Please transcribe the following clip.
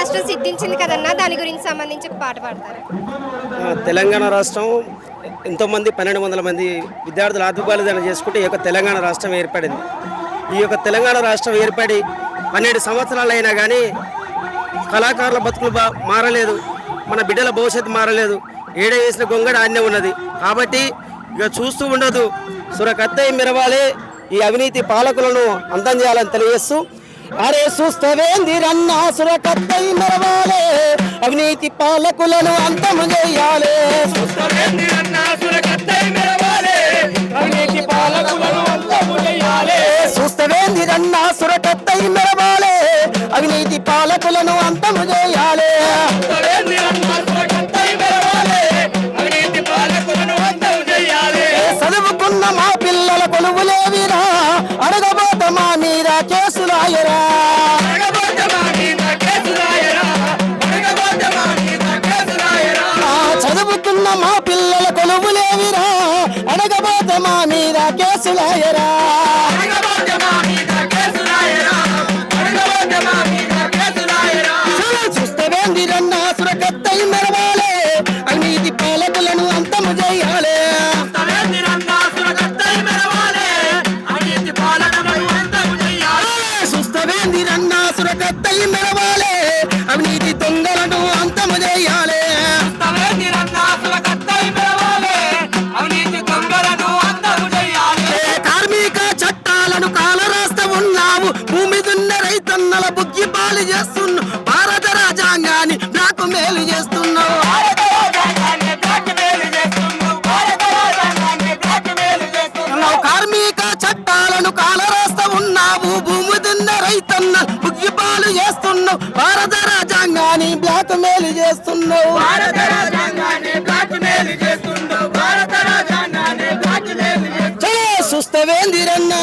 రాష్ట్రం సిద్ధించింది కదన్నా, దాని గురించి సంబంధించి ఒక పాట పాడతారు. తెలంగాణ రాష్ట్రం ఎంతోమంది 1200 మంది విద్యార్థులు ఆత్మబలిదానం చేసుకుంటే ఈ యొక్క తెలంగాణ రాష్ట్రం ఏర్పడింది. ఈ యొక్క తెలంగాణ రాష్ట్రం ఏర్పడి 12 సంవత్సరాలు అయినా కానీ కళాకారుల బతుకులు మారలేదు, మన బిడ్డల భవిష్యత్తు మారలేదు. ఏడ వేసిన గొంగడ ఆన్నే ఉన్నది. కాబట్టి ఇక చూస్తూ ఉండదు, సురకత్తై మెరవాలి, ఈ అవినీతి పాలకులను అంతం చేయాలని తెలియజేస్తూ, అరే చూస్తవేందిరన్నా సురకత్తై మెరవాలి, అవినీతి పాలకులను అంతం చేయాలి. చూస్తవేందిరన్నా సురకత్తై మెరవాలి, అవినీతి పాలకులను అంతం చేయాలి. చూస్తవేందిరన్నా సురకత్తై మెరవాలి, అవినీతి పాలకులను అంతం చేయాలి. చదువుకున్న మా పిల్లల కొలువులేవిరా, అడగబోత మా మీద కేసులాయరా. చదువుకున్న మా పిల్లల కొలువులేవిరా, అడగబోత మా మీద కేసులాయరా. చూస్తవేందిరన్నా సురకత్తై మెరవాలి, అవినీతి పాలకులను అంతము చేయాలి. చూస్తవేందిరన్నా సురకత్తై మెరవాలి, అవినీతి దొంగలను అంతము చేయాలి. కార్మిక చట్టాలను కాలరాస్తా ఉన్నావు, భూమి దున్న రైతన్నల బుగ్గి పాలు చేస్తున్నావు, భారత రాజ్యాంగాన్ని నాకు మేలు చేస్తున్నావు. కార్మిక చట్టాలను కాలరాస్తా ఉన్నావు, భూమి దున్న రైతన్న బుగ్గి పాలు చేస్తున్నావు, భారత రాజ్యాంగాన్ని బ్లాక్ మేలు చేస్తున్నావు. చూస్తవేందిరన్నా